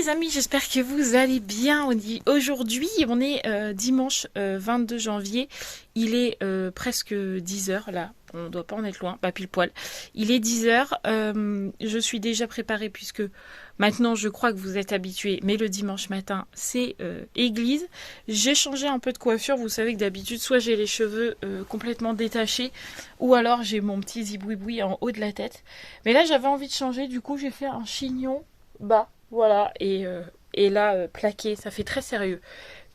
les amis, j'espère que vous allez bien. Aujourd'hui, on est dimanche 22 janvier. Il est presque 10h là. On doit pas en être loin, pas pile poil. Il est 10h. Je suis déjà préparée puisque maintenant je crois que vous êtes habitués. Mais le dimanche matin, c'est église. J'ai changé un peu de coiffure. Vous savez que d'habitude, soit j'ai les cheveux complètement détachés ou alors j'ai mon petit zibouiboui en haut de la tête. Mais là, j'avais envie de changer. Du coup, j'ai fait un chignon bas. Voilà, et là, plaqué, ça fait très sérieux.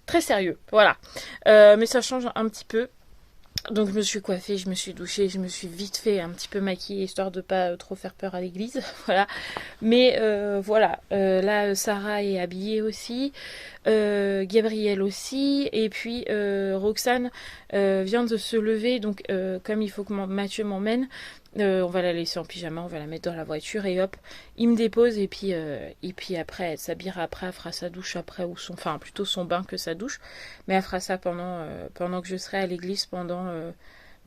Très sérieux, voilà. Mais ça change un petit peu. Donc je me suis coiffée, je me suis douchée, je me suis vite fait un petit peu maquillée, histoire de pas trop faire peur à l'église. Voilà. Mais voilà, là, Sarah est habillée aussi. Gabriel aussi. Et puis Roxane vient de se lever. Donc comme il faut que Mathieu m'emmène, on va la laisser en pyjama, on va la mettre dans la voiture et hop, il me dépose et puis après elle s'habillera après, elle fera sa douche après ou enfin plutôt son bain que sa douche, mais elle fera ça pendant que je serai à l'église pendant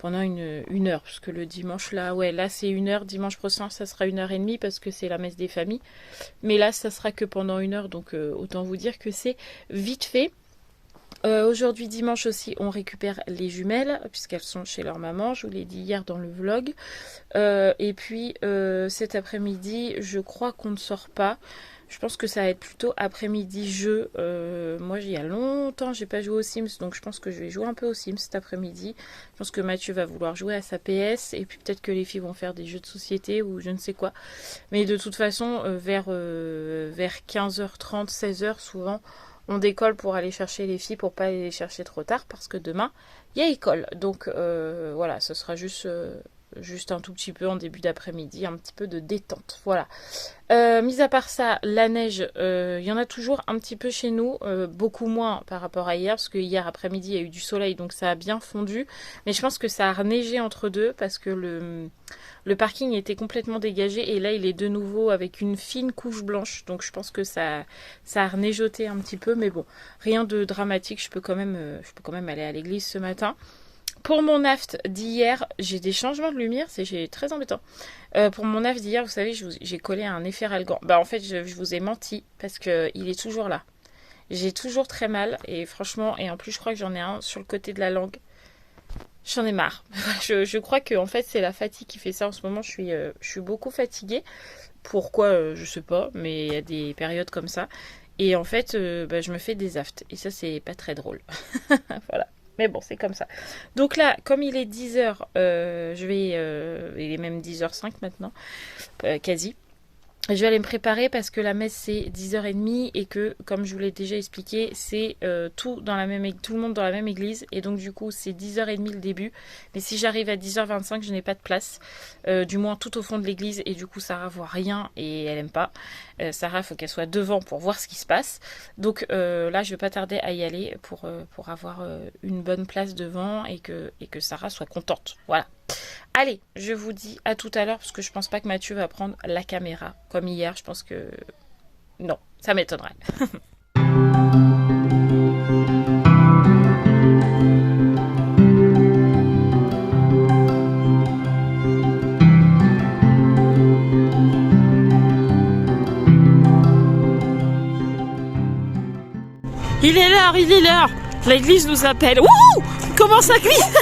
une heure, parce que le dimanche là c'est 1 heure, dimanche prochain ça sera 1h30 parce que c'est la messe des familles, mais là ça sera que pendant 1 heure, donc autant vous dire que c'est vite fait. Aujourd'hui dimanche aussi on récupère les jumelles puisqu'elles sont chez leur maman, je vous l'ai dit hier dans le vlog, et puis cet après-midi je crois qu'on ne sort pas, je pense que ça va être plutôt après-midi jeu. Moi il y a longtemps j'ai pas joué aux Sims, donc je pense que je vais jouer un peu aux Sims cet après-midi. Je pense que Mathieu va vouloir jouer à sa PS et puis peut-être que les filles vont faire des jeux de société ou je ne sais quoi, mais de toute façon vers 15h30 16h souvent on décolle pour aller chercher les filles pour pas aller les chercher trop tard parce que demain il y a école. Donc voilà, ce sera juste un tout petit peu en début d'après-midi, un petit peu de détente. Voilà. Mis à part ça, la neige, il y en a toujours un petit peu chez nous, beaucoup moins par rapport à hier, parce que hier après-midi il y a eu du soleil, donc ça a bien fondu. Mais je pense que ça a reneigé entre deux, parce que le parking était complètement dégagé, et là il est de nouveau avec une fine couche blanche, donc je pense que ça a reneigeoté un petit peu, mais bon, rien de dramatique, je peux quand même aller à l'église ce matin. Pour mon aft d'hier, j'ai des changements de lumière, c'est très embêtant. Pour mon aft d'hier, vous savez, j'ai collé un efferalgan. Bah en fait, je vous ai menti parce que il est toujours là. J'ai toujours très mal et franchement, et en plus je crois que j'en ai un sur le côté de la langue. J'en ai marre. Je crois que en fait c'est la fatigue qui fait ça en ce moment. Je suis beaucoup fatiguée. Pourquoi je sais pas, mais il y a des périodes comme ça. Et en fait, je me fais des aftes et ça c'est pas très drôle. Voilà. Mais bon, c'est comme ça. Donc là, comme il est 10h, il est même 10h05 maintenant, quasi. Je vais aller me préparer parce que la messe c'est 10h30 et que, comme je vous l'ai déjà expliqué, c'est tout le monde dans la même église. Et donc du coup, c'est 10h30 le début. Mais si j'arrive à 10h25, je n'ai pas de place. Du moins tout au fond de l'église. Et du coup, Sarah voit rien et elle aime pas. Sarah, il faut qu'elle soit devant pour voir ce qui se passe. Donc là, je vais pas tarder à y aller pour avoir une bonne place devant et que Sarah soit contente. Voilà. Allez, je vous dis à tout à l'heure parce que je pense pas que Mathieu va prendre la caméra comme hier. Je pense que non, ça m'étonnerait. Il est l'heure. L'église nous appelle. Wouh! Comment ça glisse?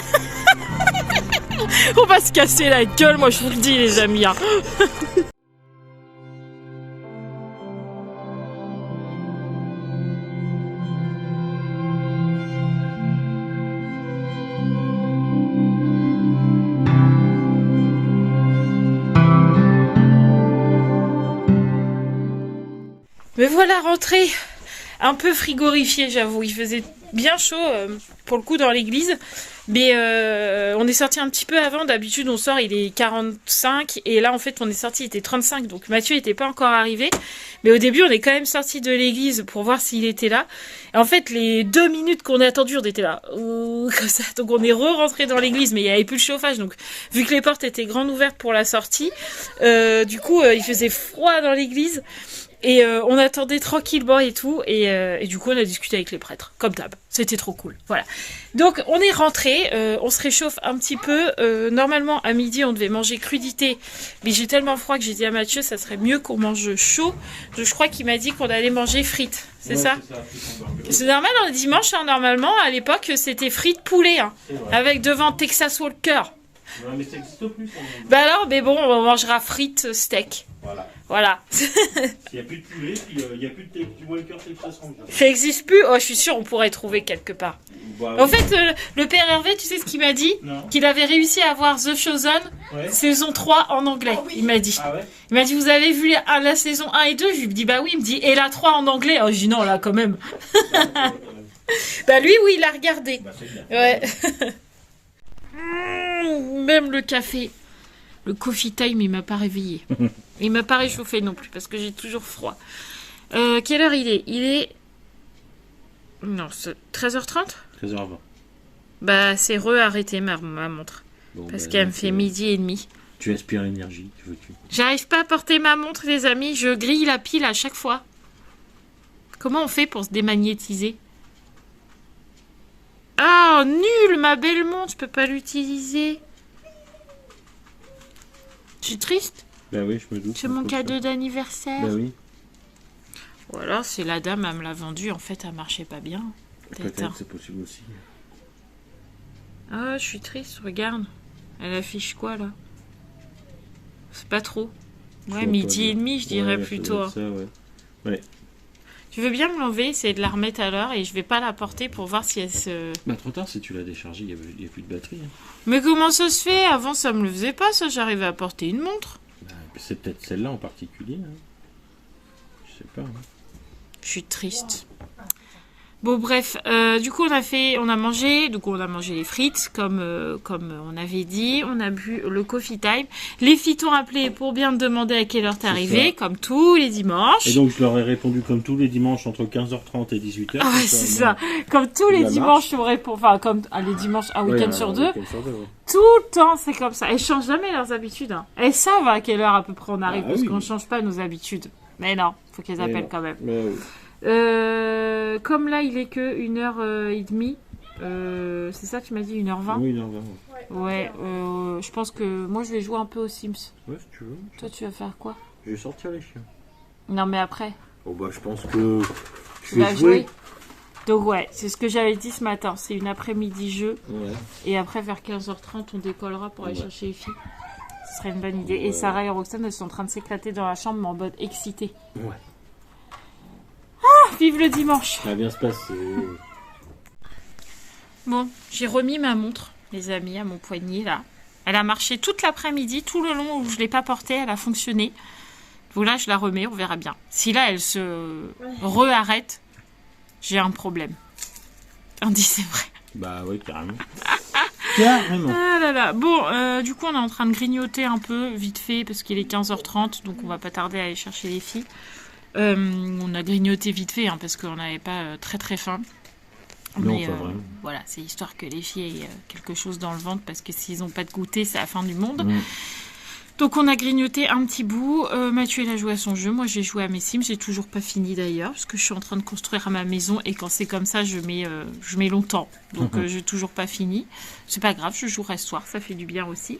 On va se casser la gueule, moi je vous le dis les amis. Hein. Mais voilà, rentrée un peu frigorifiée, j'avoue. Il faisait bien chaud pour le coup dans l'église. Mais on est sorti un petit peu avant. D'habitude on sort, il est 45 et là en fait on est sorti, il était 35, donc Mathieu n'était pas encore arrivé, mais au début on est quand même sorti de l'église pour voir s'il était là, et en fait les 2 minutes qu'on a attendu on était là comme ça, donc on est rentré dans l'église, mais il n'y avait plus le chauffage, donc vu que les portes étaient grandes ouvertes pour la sortie, du coup il faisait froid dans l'église. Et on attendait tranquillement et tout. Et du coup, on a discuté avec les prêtres, comme d'hab. C'était trop cool. Voilà. Donc, on est rentré. On se réchauffe un petit peu. Normalement, à midi, on devait manger crudité. Mais j'ai tellement froid que j'ai dit à Mathieu, ça serait mieux qu'on mange chaud. Je crois qu'il m'a dit qu'on allait manger frites. C'est ça? C'est normal, le dimanche, hein, normalement, à l'époque, c'était frites poulet. Hein, avec devant Texas Walker. Ouais, mais ça n'existe plus. Bah alors, mais bon, on mangera frites steak. Voilà. Il n'y a plus de poulet, puis il n'y a plus de du Walker Texas Ranger. Ça n'existe plus. Oh, je suis sûre, on pourrait trouver quelque part. Bah, En fait, le père Hervé, tu sais ce qu'il m'a dit? Qu'il avait réussi à avoir The Chosen, saison 3 en anglais, il m'a dit. Ah ouais? Il m'a dit, vous avez vu la saison 1 et 2? Je lui dis, bah oui. Il me dit, et la 3 en anglais? Oh, je dis, non, là, quand même. Bah lui, oui, il a regardé. Bah, c'est bien. Ouais. Même le café. Le coffee time, il m'a pas réveillé. Il m'a pas réchauffé non plus, parce que j'ai toujours froid. Quelle heure il est? Il est... Non, c'est 13h30? 13h20. Bah, c'est re-arrêté ma montre. Bon, Parce bah, qu'elle me fait midi et demi. Tu aspires l'énergie, tu veux-tu? J'arrive pas à porter ma montre, les amis. Je grille la pile à chaque fois. Comment on fait pour se démagnétiser? Ah, nul, ma belle montre. Je peux pas l'utiliser. Je suis triste. Bah oui, je me doute. C'est mon cadeau d'anniversaire. Bah oui. Ou alors, c'est la dame, elle me l'a vendu. En fait, elle marchait pas bien. Peut-être, c'est possible aussi. Ah, je suis triste, regarde. Elle affiche quoi, là? C'est pas trop. Ouais, midi et demi, je dirais plutôt. Ça, ouais. Tu veux bien me l'enlever, essayer de la remettre à l'heure et je vais pas la porter pour voir si elle se... Bah trop tard, si tu l'as déchargée, il n'y a plus de batterie. Hein. Mais comment ça se fait? Avant, ça me le faisait pas, ça. J'arrivais à porter une montre. Bah, c'est peut-être celle-là en particulier. Hein. Je sais pas. Hein. Je suis triste. Bon, bref, du coup, on a mangé les frites, comme on avait dit. On a bu le coffee time. Les filles t'ont appelé pour bien te demander à quelle heure t'es arrivé, comme tous les dimanches. Et donc, je leur ai répondu comme tous les dimanches entre 15h30 et 18h. Ah ouais, c'est ça. Comme tous les dimanches, on répond. Enfin, comme les dimanches, un week-end sur deux. Tout le temps, c'est comme ça. Elles changent jamais leurs habitudes. Hein. Elles savent à quelle heure à peu près on arrive, parce qu'on change pas nos habitudes. Mais non, faut qu'elles appellent quand même. Mais oui. Comme là, il est que 1h30. C'est ça, tu m'as dit 1h20? Oui, 1h20. Ouais, je pense que moi, je vais jouer un peu aux Sims. Ouais, si tu veux. Toi, tu vas faire quoi? Je vais sortir les chiens. Non, mais après. Oh bah, je pense que je vais jouer. Donc ouais, c'est ce que j'avais dit ce matin. C'est une après-midi jeu. Ouais. Et après, vers 15h30, on décollera pour aller chercher les filles. Ce serait une bonne idée. Et Sarah et Roxane, elles sont en train de s'éclater dans la chambre, mais en mode excité. Ouais. Ah, vive le dimanche. Ça va bien se passer. Bon, j'ai remis ma montre, les amis, à mon poignet, là. Elle a marché toute l'après-midi, tout le long où je ne l'ai pas portée, elle a fonctionné. Donc là, je la remets, on verra bien. Si là, elle se re-arrête, j'ai un problème. On dit c'est vrai. Bah oui, carrément. Carrément. Ah là là. Bon, du coup, on est en train de grignoter un peu, vite fait, parce qu'il est 15h30, donc on va pas tarder à aller chercher les filles. On a grignoté vite fait, hein, parce qu'on n'avait pas très très faim. Non, mais pas vraiment. voilà, c'est histoire que les filles aient quelque chose dans le ventre, parce que s'ils n'ont pas de goûter, c'est la fin du monde. Donc on a grignoté un petit bout. Mathieu il a joué à son jeu, moi j'ai joué à mes Sims, j'ai toujours pas fini d'ailleurs, parce que je suis en train de construire ma maison et quand c'est comme ça je mets longtemps. Donc j'ai toujours pas fini. C'est pas grave, je jouerai ce soir, ça fait du bien aussi.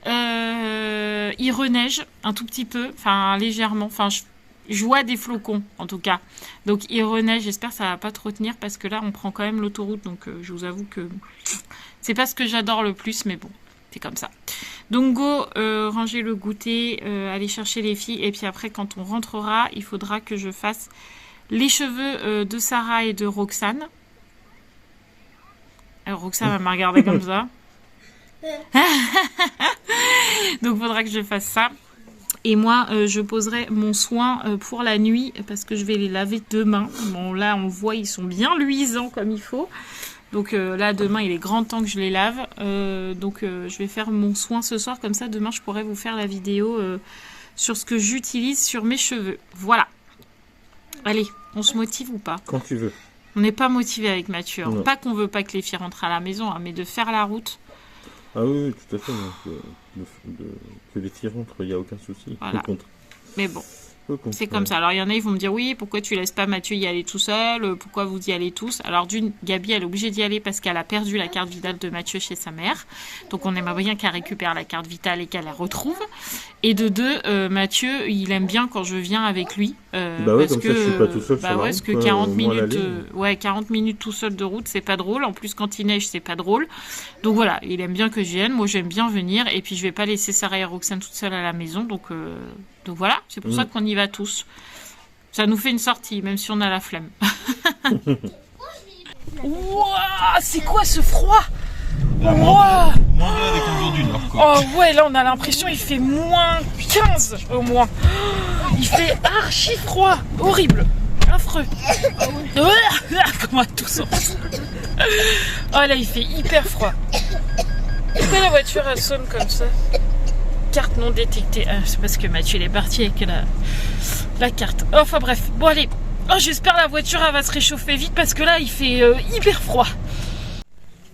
Il reneige un tout petit peu, enfin légèrement, enfin je vois des flocons en tout cas. Donc il reneige, j'espère que ça va pas trop tenir parce que là on prend quand même l'autoroute, donc je vous avoue que c'est pas ce que j'adore le plus, mais bon, c'est comme ça. Donc go ranger le goûter, aller chercher les filles et puis après quand on rentrera, il faudra que je fasse les cheveux de Sarah et de Roxane. Alors Roxane elle m'a regardé comme ça. Donc il faudra que je fasse ça. Et moi, je poserai mon soin pour la nuit parce que je vais les laver demain. Bon, là, on voit, ils sont bien luisants comme il faut. Donc là, demain, il est grand temps que je les lave. Donc, je vais faire mon soin ce soir. Comme ça, demain, je pourrai vous faire la vidéo sur ce que j'utilise sur mes cheveux. Voilà. Allez, on se motive ou pas? Quand tu veux. On n'est pas motivé avec Mathieu. Hein. Pas qu'on veut pas que les filles rentrent à la maison, hein, mais de faire la route. Ah oui, tout à fait. Que les filles rentrent, il n'y a aucun souci. Voilà. Mais bon, C'est comme ça. Alors, il y en a, ils vont me dire, oui, pourquoi tu laisses pas Mathieu y aller tout seul? Pourquoi vous y allez tous? Alors, d'une, Gabi, elle est obligée d'y aller parce qu'elle a perdu la carte vitale de Mathieu chez sa mère. Donc, on aimerait bien qu'elle récupère la carte vitale et qu'elle la retrouve. Et de deux, Mathieu, il aime bien quand je viens avec lui. Bah ouais, parce comme ça, je suis pas tout seul sur la parce route, que quoi, 40 au moins à minutes, l'aller. 40 minutes tout seul de route, c'est pas drôle. En plus, quand il neige, c'est pas drôle. Donc voilà, il aime bien que j'y vienne. Moi, j'aime bien venir. Et puis, je vais pas laisser Sarah et Roxane toute seule à la maison. Donc voilà, c'est pour ça qu'on y va tous. Ça nous fait une sortie, même si on a la flemme. Wouah, c'est quoi ce froid? Moins bien avec un jour du Nord, quoi. Oh ouais, là on a l'impression il fait moins 15 au moins. Il fait archi froid, horrible, affreux. Comment tout sort. Oh là il fait hyper froid. Pourquoi la voiture elle sonne comme ça? Carte non détectée. Ah, c'est parce que Mathieu il est parti avec la carte. Enfin bref, bon allez. Oh, j'espère la voiture elle va se réchauffer vite parce que là il fait hyper froid.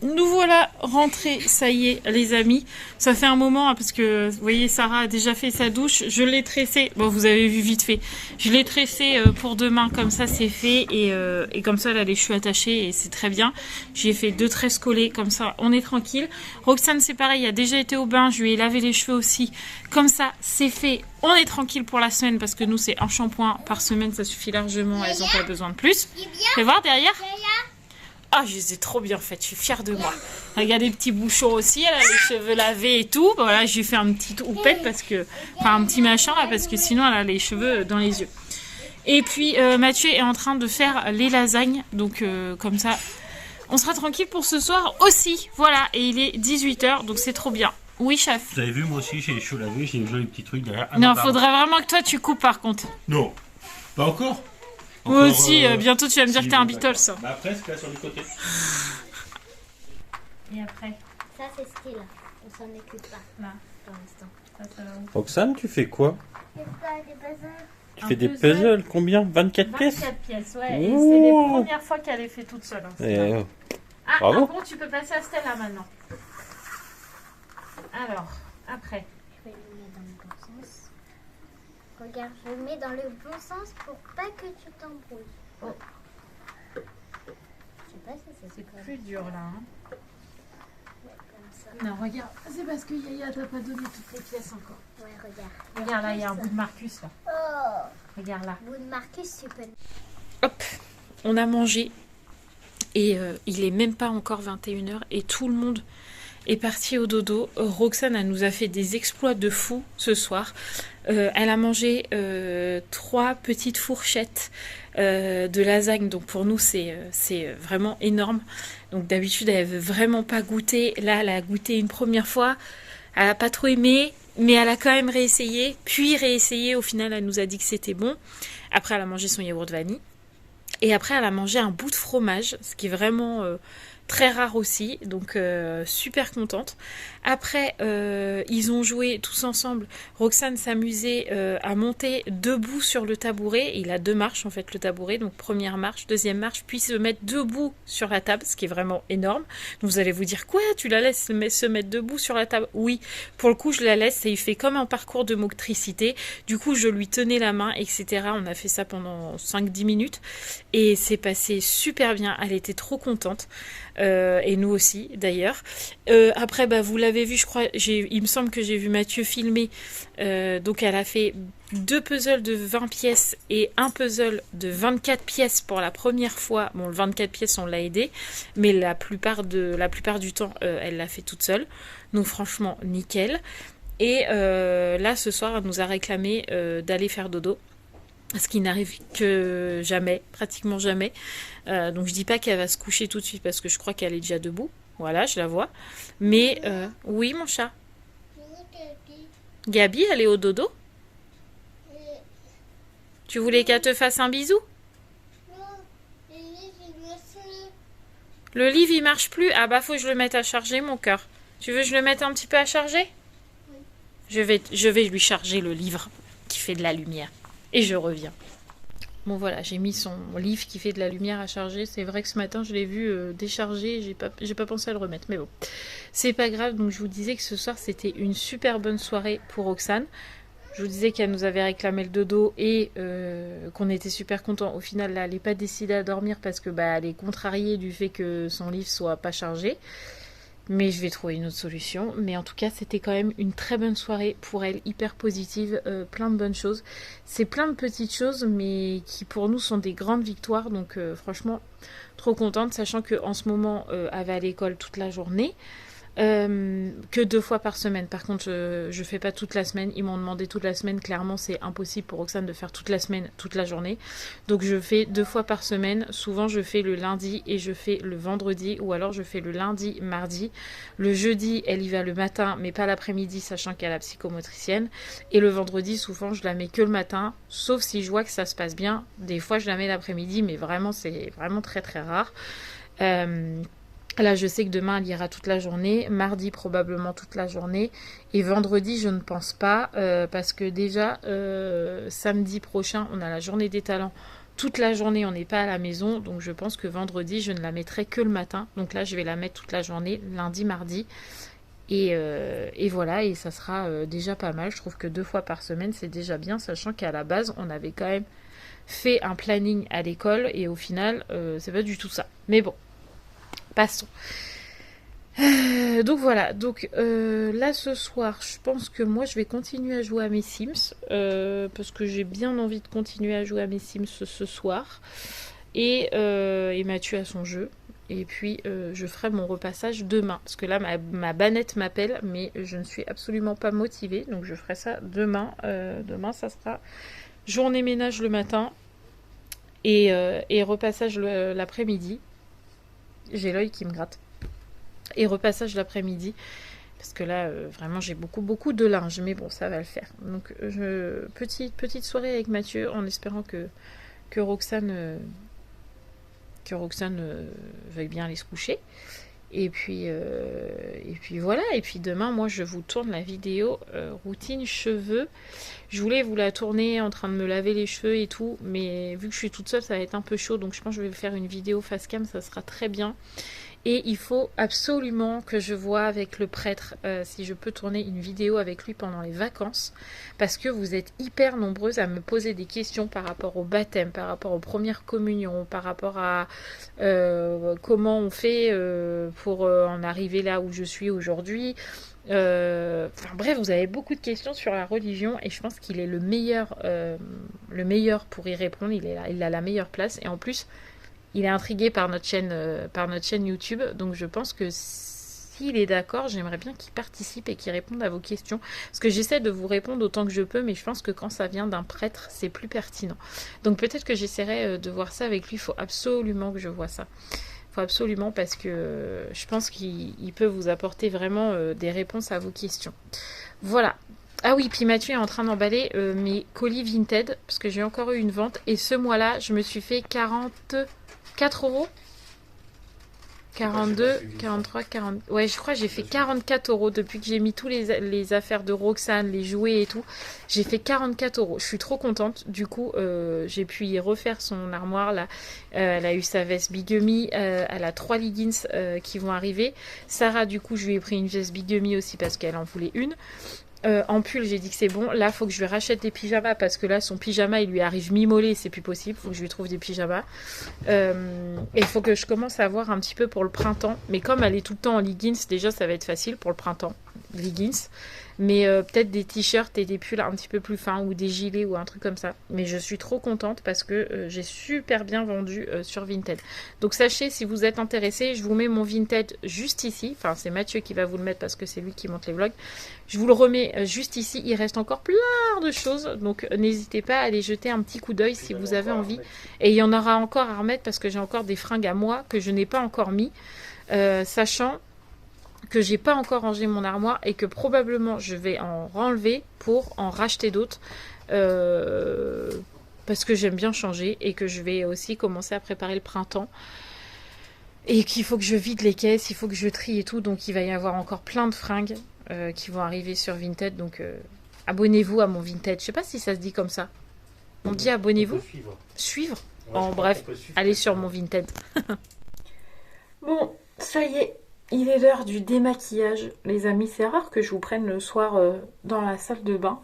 Nous voilà rentrés, ça y est les amis. Ça fait un moment hein, parce que vous voyez Sarah a déjà fait sa douche. Je l'ai tressée, bon vous avez vu vite fait. Je l'ai tressée pour demain comme ça c'est fait et comme ça là les cheveux attachés et c'est très bien. J'ai fait 2 tresses collées comme ça on est tranquille. Roxane c'est pareil, elle a déjà été au bain, je lui ai lavé les cheveux aussi. Comme ça c'est fait, on est tranquille pour la semaine parce que nous c'est un shampoing par semaine, ça suffit largement, elles n'ont pas besoin de plus. Fais voir derrière. Ah, je les ai trop bien faites, je suis fière de moi. Regarde les petits bouchons aussi, elle a les cheveux lavés et tout. Voilà, j'ai fait un petit houppette parce que, enfin un petit machin là, parce que sinon elle a les cheveux dans les yeux. Et puis Mathieu est en train de faire les lasagnes, donc comme ça, on sera tranquille pour ce soir aussi. Voilà, et il est 18h, donc c'est trop bien. Oui, chef. Vous avez vu, moi aussi, j'ai les cheveux lavés, j'ai un joli petit truc derrière. Ah, Non, pardon. faudrait vraiment que toi tu coupes par contre. Non, pas encore. Moi Encore, aussi, bientôt tu vas me dire que t'es un Beatles. Bah presque, là, sur le côté. Et après, Ça, c'est style. On s'en occupe pas là, pour l'instant. ça va où? Roxane, tu fais quoi? C'est pas des puzzles. Tu Un fais des puzzle. puzzles, combien? 24 pièces? 24 pièces, ouais. Et Ouh. c'est les premières fois qu'elle les fait toute seule. Hein, Eh, ah, bravo. bon, tu peux passer à Stella maintenant. Alors, après. Je vais le mettre dans le bon sens. Regarde, je le mets dans le bon sens pour pas que tu t'embrouilles. Oh. Je sais pas si c'est C'est comme plus dur là. Hein. ça. Non, regarde. C'est parce que Yaya t'a pas donné toutes les pièces encore. Ouais, regarde. Regarde là, il y a un bout de Marcus là. Oh, Regarde là. bout de Marcus, tu peux. Hop, on a mangé. Et il est même pas encore 21h et tout le monde est parti au dodo. Roxane, elle nous a fait des exploits de fou ce soir. Elle a mangé 3 petites fourchettes de lasagne. Donc pour nous, c'est vraiment énorme. Donc d'habitude, elle veut vraiment pas goûter. Là, elle a goûté une première fois. Elle a pas trop aimé, mais elle a quand même réessayé. Puis réessayé. Au final, elle nous a dit que c'était bon. Après, elle a mangé son yaourt vanille. Et après, elle a mangé un bout de fromage, ce qui est vraiment très rare aussi, donc super contente. Après, ils ont joué tous ensemble. Roxane s'amusait à monter debout sur le tabouret. Il a 2 marches en fait, le tabouret, donc première marche, deuxième marche, puis se mettre debout sur la table, ce qui est vraiment énorme. Donc vous allez vous dire, quoi, tu la laisses se mettre debout sur la table? Oui, pour le coup, je la laisse, et il fait comme un parcours de motricité. Du coup, je lui tenais la main, etc. On a fait ça pendant 5-10 minutes. Et c'est passé super bien, elle était trop contente, et nous aussi d'ailleurs. Après, bah, vous l'avez vu, je crois, il me semble que j'ai vu Mathieu filmer, donc elle a fait 2 puzzles de 20 pièces et un puzzle de 24 pièces pour la première fois. Bon, le 24 pièces, on l'a aidé, mais la plupart du temps, elle l'a fait toute seule. Donc franchement, nickel. Et là, ce soir, elle nous a réclamé d'aller faire dodo. Ce qui n'arrive que jamais, pratiquement jamais. Donc je dis pas qu'elle va se coucher tout de suite parce que je crois qu'elle est déjà debout. Voilà, je la vois. Mais oui, mon chat. Gabi, elle est au dodo. Tu voulais qu'elle te fasse un bisou? Le livre, il marche plus. Ah bah, faut que je le mette à charger, mon cœur. Tu veux que je le mette un petit peu à charger? Je vais lui charger le livre qui fait de la lumière. Et je reviens. Bon voilà, j'ai mis son livre qui fait de la lumière à charger. C'est vrai que ce matin, je l'ai vu décharger. J'ai pas pensé à le remettre, mais bon. C'est pas grave. Donc je vous disais que ce soir, c'était une super bonne soirée pour Roxane. Je vous disais qu'elle nous avait réclamé le dodo et qu'on était super contents. Au final, là, elle n'est pas décidée à dormir parce que bah, elle est contrariée du fait que son livre soit pas chargé. Mais je vais trouver une autre solution. Mais en tout cas, c'était quand même une très bonne soirée pour elle, hyper positive, plein de bonnes choses. C'est plein de petites choses, mais qui pour nous sont des grandes victoires. Donc franchement, trop contente, sachant qu'en ce moment, elle va à l'école toute la journée. Que 2 fois par semaine. Par contre, je fais pas toute la semaine. Ils m'ont demandé toute la semaine. Clairement, c'est impossible pour Roxane de faire toute la semaine, toute la journée. Donc, je fais 2 fois par semaine. Souvent, je fais le lundi et je fais le vendredi. Ou alors, je fais le lundi, mardi. Le jeudi, elle y va le matin, mais pas l'après-midi, sachant qu'elle a la psychomotricienne. Et le vendredi, souvent, je la mets que le matin. Sauf si je vois que ça se passe bien. Des fois, je la mets l'après-midi, mais vraiment, c'est vraiment très, très rare. Là, je sais que demain, elle ira toute la journée. Mardi, probablement toute la journée. Et vendredi, je ne pense pas. Parce que déjà, samedi prochain, on a la journée des talents. Toute la journée, on n'est pas à la maison. Donc, je pense que vendredi, je ne la mettrai que le matin. Donc là, je vais la mettre toute la journée, lundi, mardi. Et voilà, et ça sera déjà pas mal. Je trouve que 2 fois par semaine, c'est déjà bien. Sachant qu'à la base, on avait quand même fait un planning à l'école. Et au final, c'est pas du tout ça. Mais bon. Passons. Donc voilà, donc là ce soir, je pense que moi je vais continuer à jouer à mes Sims parce que j'ai bien envie de continuer à jouer à mes Sims ce soir et Mathieu a son jeu et puis je ferai mon repassage demain parce que là ma banette m'appelle mais je ne suis absolument pas motivée donc je ferai ça demain. Demain ça sera journée ménage le matin et repassage l'après-midi. J'ai l'œil qui me gratte. Et repassage l'après-midi. Parce que là, vraiment, j'ai beaucoup de linge. Mais bon, ça va le faire. Donc, petite soirée avec Mathieu en espérant que Roxane veuille bien aller se coucher. Et puis voilà. Et puis demain, moi, je vous tourne la vidéo routine cheveux. Je voulais vous la tourner en train de me laver les cheveux et tout. Mais vu que je suis toute seule, ça va être un peu chaud. Donc je pense que je vais faire une vidéo face cam. Ça sera très bien. Et il faut absolument que je vois avec le prêtre si je peux tourner une vidéo avec lui pendant les vacances. Parce que vous êtes hyper nombreuses à me poser des questions par rapport au baptême, par rapport aux premières communions, par rapport à comment on fait pour en arriver là où je suis aujourd'hui. Enfin bref, vous avez beaucoup de questions sur la religion et je pense qu'il est le meilleur pour y répondre. Il a la meilleure place et en plus... Il est intrigué par notre chaîne YouTube, donc je pense que s'il est d'accord, j'aimerais bien qu'il participe et qu'il réponde à vos questions. Parce que j'essaie de vous répondre autant que je peux, mais je pense que quand ça vient d'un prêtre, c'est plus pertinent. Donc peut-être que j'essaierai de voir ça avec lui, il faut absolument que je vois ça. Il faut absolument parce que je pense qu'il peut vous apporter vraiment des réponses à vos questions. Voilà. Ah oui, puis Mathieu est en train d'emballer mes colis Vinted, parce que j'ai encore eu une vente, et ce mois-là, je me suis fait 44 euros 42, 43, 40... Ouais, je crois que j'ai fait 44 euros depuis que j'ai mis tous les affaires de Roxane, les jouets et tout. J'ai fait 44 euros. Je suis trop contente. Du coup, j'ai pu y refaire son armoire. Là. Elle a eu sa veste Bigamy. Elle a 3 leggings qui vont arriver. Sarah, du coup, je lui ai pris une veste Bigamy aussi parce qu'elle en voulait une. En pull, j'ai dit que c'est bon. Là, il faut que je lui rachète des pyjamas parce que là, son pyjama, il lui arrive mi-mollet, c'est plus possible. Il faut que je lui trouve des pyjamas. Et il faut que je commence à voir un petit peu pour le printemps. Mais comme elle est tout le temps en leggings, déjà, ça va être facile pour le printemps. Leggings. Mais peut-être des t-shirts et des pulls un petit peu plus fins ou des gilets ou un truc comme ça. Mais je suis trop contente parce que j'ai super bien vendu sur Vinted. Donc sachez, si vous êtes intéressés, je vous mets mon Vinted juste ici. Enfin, c'est Mathieu qui va vous le mettre parce que c'est lui qui monte les vlogs. Je vous le remets juste ici. Il reste encore plein de choses. Donc n'hésitez pas à aller jeter un petit coup d'œil si vous avez envie. Et il y en aura encore à remettre parce que j'ai encore des fringues à moi que je n'ai pas encore mis. Sachant que j'ai pas encore rangé mon armoire et que probablement je vais en renlever pour en racheter d'autres parce que j'aime bien changer et que je vais aussi commencer à préparer le printemps et qu'il faut que je vide les caisses, il faut que je trie et tout, donc il va y avoir encore plein de fringues qui vont arriver sur Vinted, donc abonnez-vous à mon Vinted, je sais pas si ça se dit comme ça, on dit abonnez-vous, suivre ouais, en bref, allez sur mon Vinted. Bon, ça y est. Il est l'heure du démaquillage, les amis. C'est rare que je vous prenne le soir dans la salle de bain.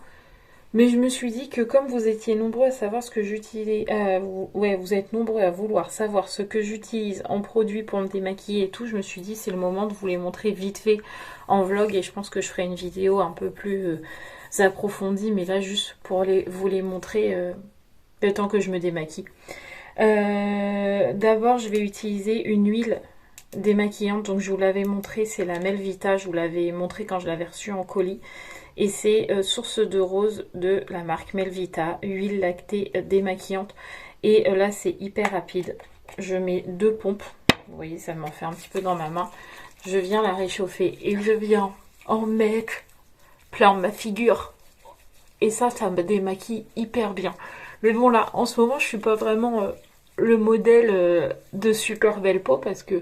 Mais je me suis dit que comme vous étiez nombreux à savoir ce que j'utilise, vous êtes nombreux à vouloir savoir ce que j'utilise en produit pour me démaquiller et tout, je me suis dit c'est le moment de vous les montrer vite fait en vlog et je pense que je ferai une vidéo un peu plus approfondie, mais là juste pour vous les montrer le temps que je me démaquille. D'abord je vais utiliser une huile démaquillante, donc je vous l'avais montré, c'est la Melvita, je vous l'avais montré quand je l'avais reçue en colis. Et c'est Source de Rose de la marque Melvita, huile lactée démaquillante. Et là, c'est hyper rapide. Je mets 2 pompes. Vous voyez, ça m'en fait un petit peu dans ma main. Je viens la réchauffer et je viens en mettre plein ma figure. Et ça me démaquille hyper bien. Mais bon, là, en ce moment, je suis pas vraiment le modèle de super belle peau parce que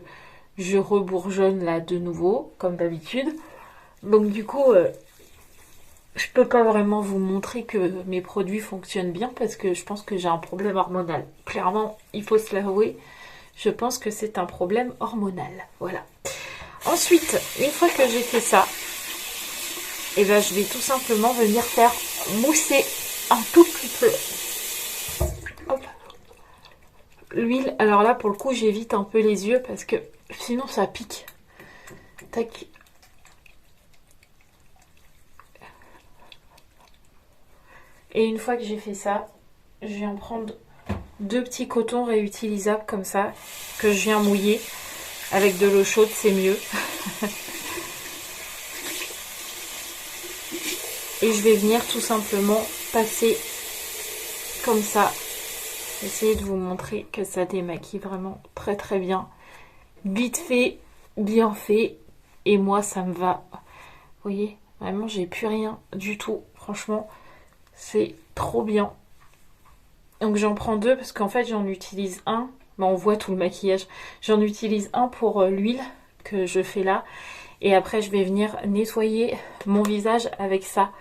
je rebourgeonne là de nouveau, comme d'habitude. Donc du coup... je peux pas vraiment vous montrer que mes produits fonctionnent bien parce que je pense que j'ai un problème hormonal. Clairement, il faut se l'avouer, je pense que c'est un problème hormonal. Voilà. Ensuite, une fois que j'ai fait ça, et ben, je vais tout simplement venir faire mousser un tout petit peu. Hop. L'huile, alors là pour le coup j'évite un peu les yeux parce que sinon ça pique. Tac. Et une fois que j'ai fait ça, je viens prendre 2 petits cotons réutilisables comme ça, que je viens mouiller. Avec de l'eau chaude, c'est mieux. Et je vais venir tout simplement passer comme ça. Essayer de vous montrer que ça démaquille vraiment très très bien. Vite fait, bien fait. Et moi, ça me va. Vous voyez, vraiment, j'ai plus rien du tout. Franchement... c'est trop bien. Donc j'en prends 2 parce qu'en fait j'en utilise un. Bon, on voit tout le maquillage. J'en utilise un pour l'huile que je fais là. Et après je vais venir nettoyer mon visage avec ça.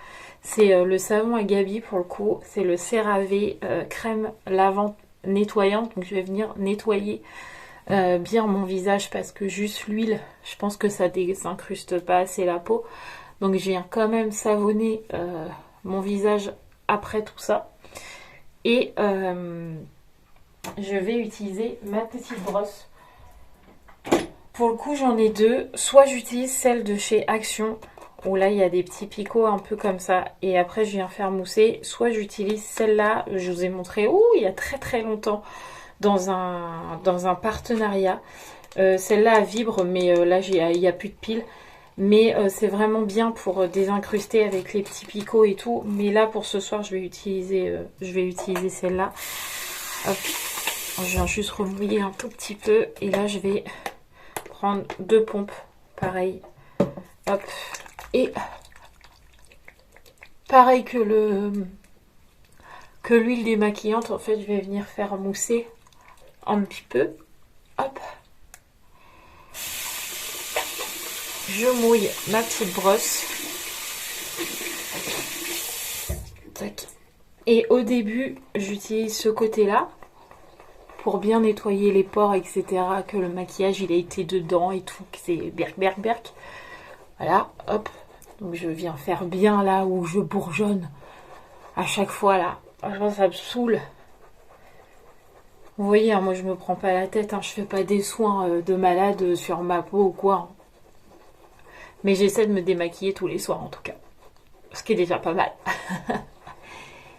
C'est le savon à Gabi pour le coup. C'est le CeraVe crème lavante nettoyante. Donc je vais venir nettoyer bien mon visage parce que juste l'huile, je pense que ça désincruste pas assez la peau. Donc je viens quand même savonner mon visage après tout ça. Et je vais utiliser ma petite brosse. Pour le coup, j'en ai 2. Soit j'utilise celle de chez Action, où là, il y a des petits picots un peu comme ça. Et après, je viens faire mousser. Soit j'utilise celle-là, je vous ai montré, il y a très très longtemps, dans un partenariat. Celle-là, elle vibre, mais là, il n'y a plus de pile. Mais c'est vraiment bien pour désincruster avec les petits picots et tout. Mais là, pour ce soir, je vais utiliser celle-là. Hop. Je viens juste remouiller un tout petit peu. Et là, je vais prendre 2 pompes. Pareil. Hop. Et pareil que l'huile démaquillante, en fait, je vais venir faire mousser un petit peu. Hop. Je mouille ma petite brosse. Tac. Et au début, j'utilise ce côté-là pour bien nettoyer les pores, etc. Que le maquillage, il a été dedans et tout. Que c'est berk. Voilà, hop. Donc je viens faire bien là où je bourgeonne à chaque fois là. Franchement, ça me saoule. Vous voyez, hein, moi je me prends pas la tête. Hein, je fais pas des soins de malade sur ma peau ou quoi. Hein. Mais j'essaie de me démaquiller tous les soirs en tout cas. Ce qui est déjà pas mal.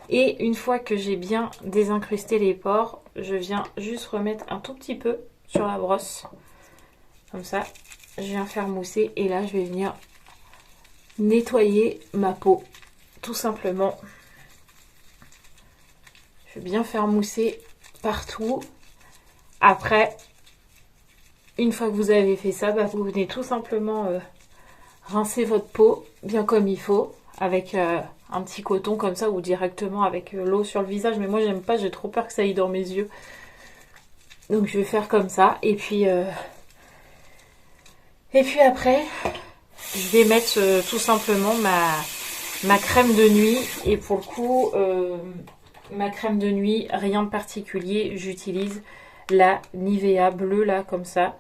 Et une fois que j'ai bien désincrusté les pores, je viens juste remettre un tout petit peu sur la brosse. Comme ça. Je viens faire mousser. Et là, je vais venir nettoyer ma peau. Tout simplement. Je vais bien faire mousser partout. Après, une fois que vous avez fait ça, vous venez tout simplement... rincer votre peau bien comme il faut avec un petit coton comme ça ou directement avec l'eau sur le visage. Mais moi j'aime pas, j'ai trop peur que ça aille dans mes yeux. Donc je vais faire comme ça. Et puis après, je vais mettre tout simplement ma crème de nuit. Et pour le coup, ma crème de nuit, rien de particulier. J'utilise la Nivea bleue là comme ça.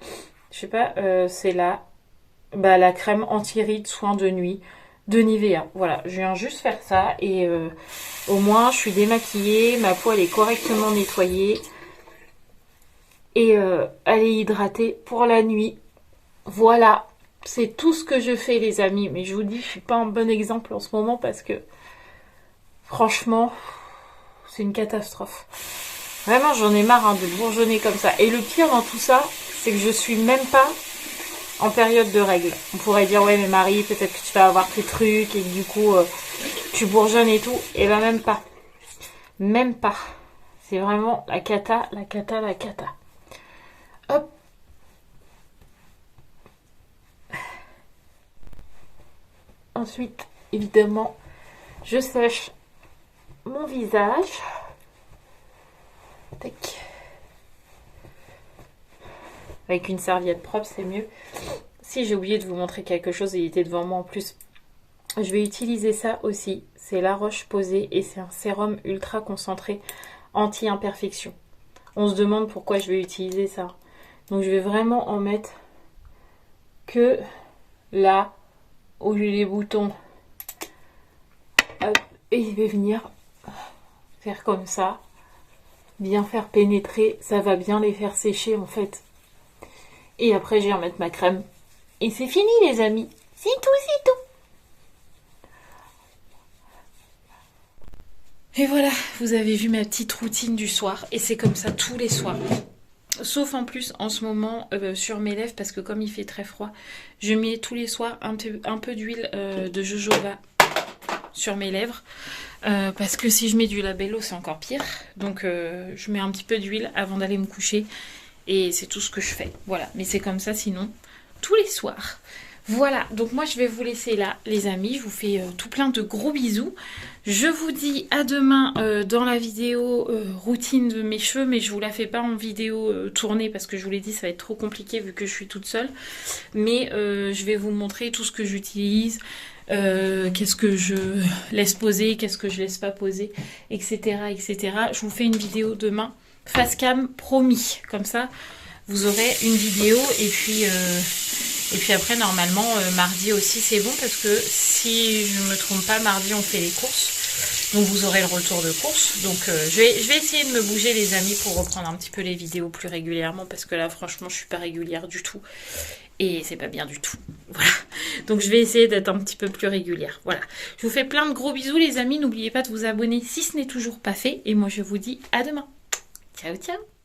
Je sais pas, c'est la crème anti-rides soin de nuit. de Nivea. Voilà, je viens juste faire ça et au moins je suis démaquillée, ma peau elle est correctement nettoyée et elle est hydratée pour la nuit. Voilà, c'est tout ce que je fais les amis, mais je vous dis, je suis pas un bon exemple en ce moment parce que franchement, c'est une catastrophe. Vraiment, j'en ai marre de bourgeonner comme ça. Et le pire dans tout ça, c'est que je suis même pas en période de règles. On pourrait dire, ouais mais Marie, peut-être que tu vas avoir tes trucs et que du coup, tu bourgeonnes et tout. Et ben même pas. Même pas. C'est vraiment la cata, la cata, la cata. Hop. Ensuite, évidemment, je sèche mon visage. Tac. Avec une serviette propre, c'est mieux. Si j'ai oublié de vous montrer quelque chose, il était devant moi en plus. Je vais utiliser ça aussi. C'est La Roche-Posay et c'est un sérum ultra concentré anti-imperfection. On se demande pourquoi je vais utiliser ça. Donc je vais vraiment en mettre que là où j'ai les boutons. Hop, et je vais venir faire comme ça. Bien faire pénétrer. Ça va bien les faire sécher en fait. Et après, je vais remettre ma crème. Et c'est fini, les amis. C'est tout, c'est tout. Et voilà, vous avez vu ma petite routine du soir. Et c'est comme ça tous les soirs. Sauf en plus, en ce moment, sur mes lèvres, parce que comme il fait très froid, je mets tous les soirs un peu d'huile de jojoba sur mes lèvres. Parce que si je mets du labello, c'est encore pire. Donc, je mets un petit peu d'huile avant d'aller me coucher. Et c'est tout ce que je fais. Voilà. Mais c'est comme ça sinon, tous les soirs. Voilà. Donc moi, je vais vous laisser là, les amis. Je vous fais tout plein de gros bisous. Je vous dis à demain dans la vidéo routine de mes cheveux. Mais je vous la fais pas en vidéo tournée parce que je vous l'ai dit, ça va être trop compliqué vu que je suis toute seule. Mais je vais vous montrer tout ce que j'utilise. Qu'est-ce que je laisse poser, qu'est-ce que je laisse pas poser, etc. etc. Je vous fais une vidéo demain. Face cam, promis. Comme ça, vous aurez une vidéo. Et puis après, normalement, mardi aussi, c'est bon. Parce que si je ne me trompe pas, mardi, on fait les courses. Donc, vous aurez le retour de course. Donc, je vais essayer de me bouger, les amis, pour reprendre un petit peu les vidéos plus régulièrement. Parce que là, franchement, je suis pas régulière du tout. Et c'est pas bien du tout. Voilà. Donc, je vais essayer d'être un petit peu plus régulière. Voilà. Je vous fais plein de gros bisous, les amis. N'oubliez pas de vous abonner si ce n'est toujours pas fait. Et moi, je vous dis à demain. Ciao, ciao!